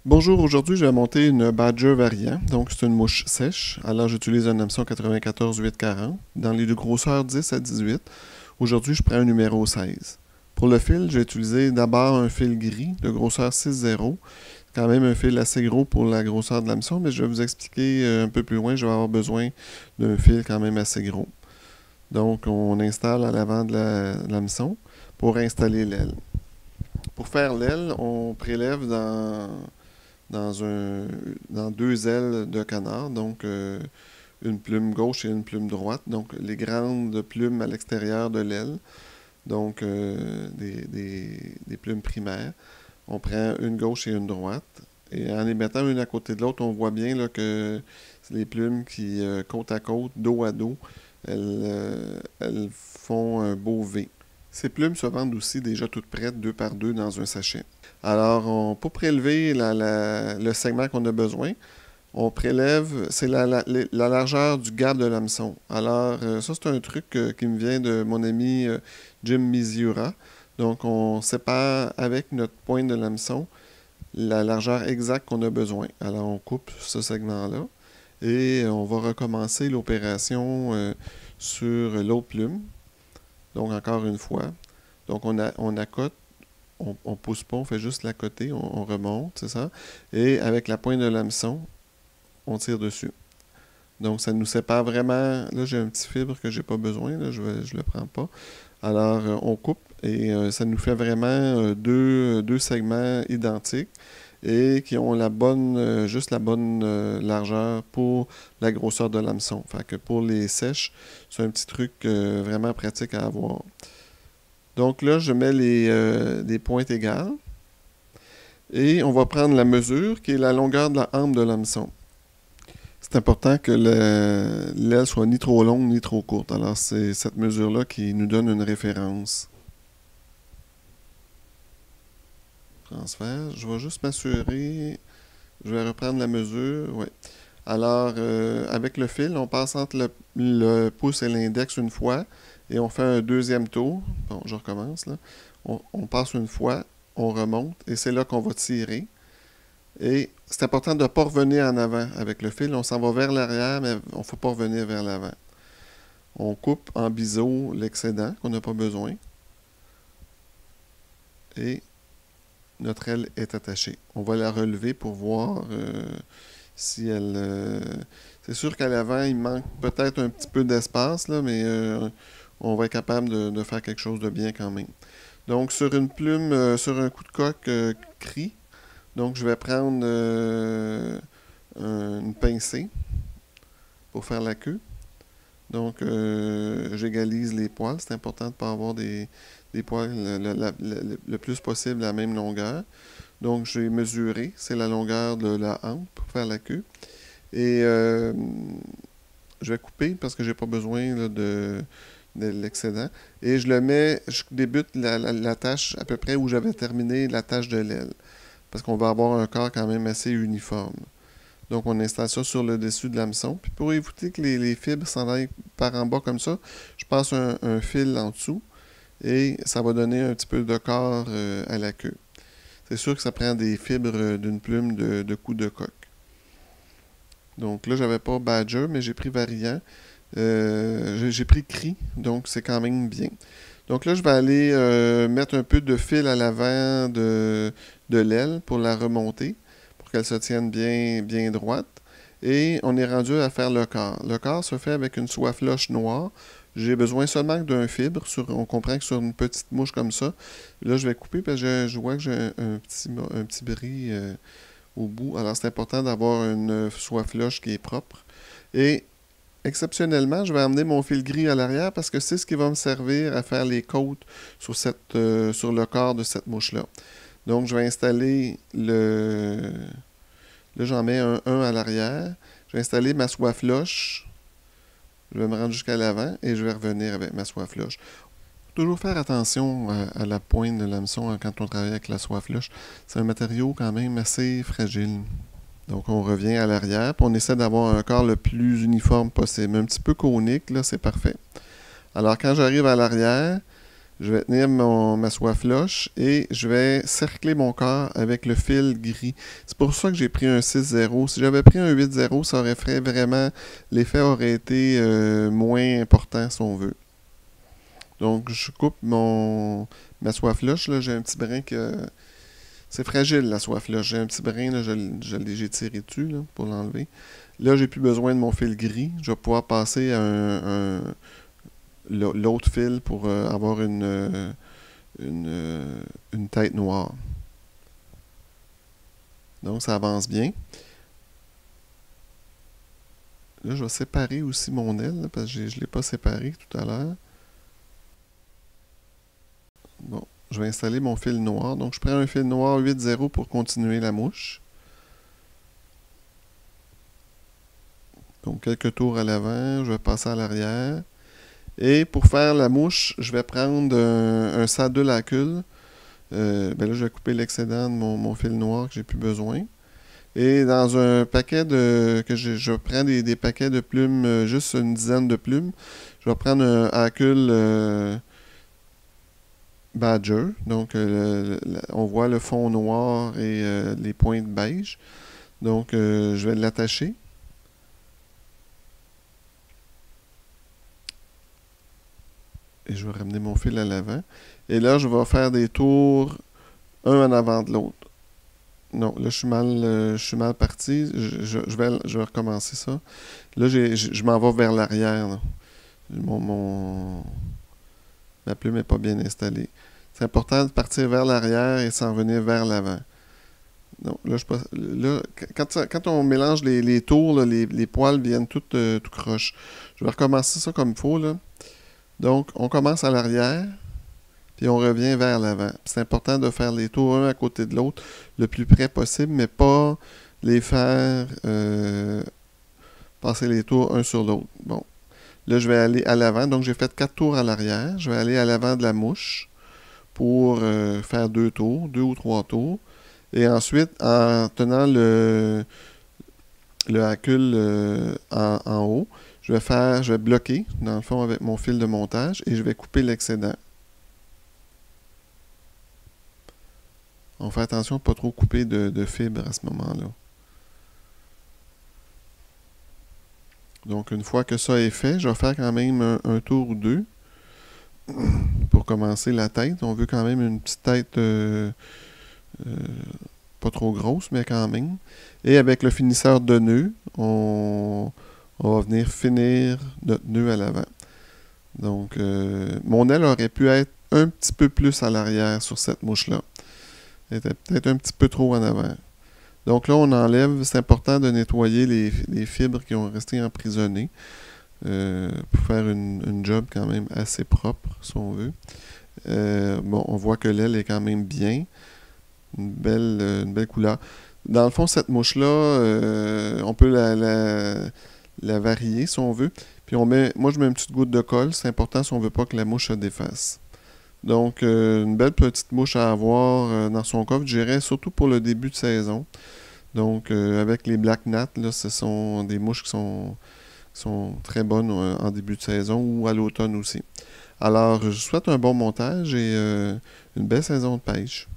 Bonjour, aujourd'hui je vais monter une Badger variant, donc c'est une mouche sèche. Alors j'utilise un hameçon 94-840 dans les deux grosseurs 10 à 18. Aujourd'hui je prends un numéro 16. Pour le fil, j'ai utilisé d'abord un fil gris de grosseur 6-0. Quand même un fil assez gros pour la grosseur de l'hameçon, mais je vais vous expliquer un peu plus loin, je vais avoir besoin d'un fil quand même assez gros. Donc on installe à l'avant de l'hameçon pour installer l'aile. Pour faire l'aile, on prélève dans deux ailes de canard, donc une plume gauche et une plume droite, donc les grandes plumes à l'extérieur de l'aile, donc des plumes primaires. On prend une gauche et une droite, et en les mettant une à côté de l'autre, on voit bien là, que les plumes qui, côte à côte, dos à dos, elles font un beau V. Ces plumes se vendent aussi déjà toutes prêtes, deux par deux, dans un sachet. Alors, pour prélever le segment qu'on a besoin, on prélève, c'est la largeur du gap de l'hameçon. Alors, ça, c'est un truc qui me vient de mon ami Jim Miziura. Donc, on sépare avec notre pointe de l'hameçon la largeur exacte qu'on a besoin. Alors, on coupe ce segment-là et on va recommencer l'opération sur l'autre plume. Donc, encore une fois. Donc, on accote, on pousse pas, on fait juste l'accoter, on remonte, c'est ça. Et avec la pointe de l'hameçon, on tire dessus. Donc, ça nous sépare vraiment. Là, j'ai un petit fibre que j'ai pas besoin, là, je le prends pas. Alors, on coupe et ça nous fait vraiment deux segments identiques et qui ont juste la bonne largeur pour la grosseur de l'hameçon. Fait que pour les sèches, c'est un petit truc vraiment pratique à avoir. Donc là, je mets des pointes égales et on va prendre la mesure qui est la longueur de la hampe de l'hameçon. C'est important que l'aile soit ni trop longue ni trop courte. Alors c'est cette mesure-là qui nous donne une référence. Transfert. Je vais juste m'assurer. Je vais reprendre la mesure. Oui. Alors, avec le fil, on passe entre le pouce et l'index une fois et on fait un deuxième tour. Bon, je recommence là. On passe une fois, on remonte et c'est là qu'on va tirer. Et c'est important de ne pas revenir en avant avec le fil. On s'en va vers l'arrière, mais on ne faut pas revenir vers l'avant. On coupe en biseau l'excédent qu'on n'a pas besoin. Et notre aile est attachée. On va la relever pour voir si elle... c'est sûr qu'à l'avant, il manque peut-être un petit peu d'espace, là, mais on va être capable de faire quelque chose de bien quand même. Donc, sur une plume, sur un coup de coque cri, donc je vais prendre une pincée pour faire la queue. Donc, j'égalise les poils. C'est important de ne pas avoir des poils le plus possible à la même longueur. Donc, j'ai mesuré. C'est la longueur de la hampe pour faire la queue. Et je vais couper parce que j'ai pas besoin là, de l'excédent. Et je débute la tâche à peu près où j'avais terminé la tâche de l'aile. Parce qu'on va avoir un corps quand même assez uniforme. Donc, on installe ça sur le dessus de l'hameçon. Puis pour éviter que les fibres s'en aillent par en bas comme ça, je passe un fil en dessous et ça va donner un petit peu de corps à la queue. C'est sûr que ça prend des fibres d'une plume de cou de coq. Donc là, j'avais pas Badger, mais j'ai pris Variant. J'ai pris Cri, donc c'est quand même bien. Donc là, je vais aller mettre un peu de fil à l'avant de l'aile pour la remonter, pour qu'elle se tienne bien droite. Et on est rendu à faire le corps. Le corps se fait avec une soie floche noire. J'ai besoin seulement d'un fibre. On comprend que sur une petite mouche comme ça, là, je vais couper parce que je vois que j'ai un petit bris au bout. Alors, c'est important d'avoir une soie floche qui est propre. Et exceptionnellement, je vais emmener mon fil gris à l'arrière parce que c'est ce qui va me servir à faire les côtes sur le corps de cette mouche-là. Donc, je vais installer Là, j'en mets un à l'arrière. Je vais installer ma soie floche. Je vais me rendre jusqu'à l'avant et je vais revenir avec ma soie floche. Toujours faire attention à la pointe de l'hameçon quand on travaille avec la soie floche. C'est un matériau quand même assez fragile. Donc on revient à l'arrière, puis on essaie d'avoir un corps le plus uniforme possible. Un petit peu conique, là, c'est parfait. Alors quand j'arrive à l'arrière, Je vais tenir ma soie floche et je vais cercler mon corps avec le fil gris. C'est pour ça que j'ai pris un 6-0. Si j'avais pris un 8-0, ça aurait fait vraiment... L'effet aurait été moins important, si on veut. Donc, je coupe ma soie floche. Là, j'ai un petit brin que... C'est fragile, la soie floche. J'ai un petit brin, là, j'ai tiré dessus là, pour l'enlever. Là, j'ai plus besoin de mon fil gris. Je vais pouvoir passer à l'autre fil pour avoir une tête noire. Donc, ça avance bien. Là, je vais séparer aussi mon aile, là, parce que je ne l'ai pas séparé tout à l'heure. Bon, je vais installer mon fil noir. Donc, je prends un fil noir 8-0 pour continuer la mouche. Donc, quelques tours à l'avant, je vais passer à l'arrière. Et pour faire la mouche, je vais prendre un saddle à cul. Ben là, je vais couper l'excédent de mon fil noir que j'ai plus besoin. Et dans un paquet je prends des paquets de plumes, juste une dizaine de plumes. Je vais prendre un Hackle Badger. Donc, on voit le fond noir et les pointes beige. Donc, je vais l'attacher. Et je vais ramener mon fil à l'avant. Et là, je vais faire des tours, un en avant de l'autre. Non, là, je suis mal parti. Je vais recommencer ça. Là, je m'en vais vers l'arrière. Ma plume n'est pas bien installée. C'est important de partir vers l'arrière et s'en venir vers l'avant. Non, là, quand on mélange les tours, là, les poils viennent tout croche. Je vais recommencer ça comme il faut, là. Donc, on commence à l'arrière, puis on revient vers l'avant. C'est important de faire les tours un à côté de l'autre le plus près possible, mais pas les faire passer les tours un sur l'autre. Bon, là, je vais aller à l'avant. Donc, j'ai fait 4 tours à l'arrière. Je vais aller à l'avant de la mouche pour faire 2 tours, 2 ou 3 tours. Et ensuite, en tenant le Hackle en haut, je vais bloquer, dans le fond, avec mon fil de montage et je vais couper l'excédent. On fait attention de ne pas trop couper de fibres à ce moment-là. Donc, une fois que ça est fait, je vais faire quand même un tour ou deux pour commencer la tête. On veut quand même une petite tête pas trop grosse, mais quand même. Et avec le finisseur de nœud, on va venir finir notre nœud à l'avant. Donc, mon aile aurait pu être un petit peu plus à l'arrière sur cette mouche-là. Elle était peut-être un petit peu trop en avant. Donc là, on enlève, c'est important de nettoyer les fibres qui ont resté emprisonnées pour faire une job quand même assez propre, si on veut. Bon, on voit que l'aile est quand même bien. Une belle couleur. Dans le fond, cette mouche-là, on peut la varier si on veut. Puis moi je mets une petite goutte de colle, c'est important si on veut pas que la mouche se défasse. Donc une belle petite mouche à avoir dans son coffre, je dirais surtout pour le début de saison. Donc avec les Black Gnat, là, ce sont des mouches qui sont très bonnes en début de saison ou à l'automne aussi. Alors je souhaite un bon montage et une belle saison de pêche.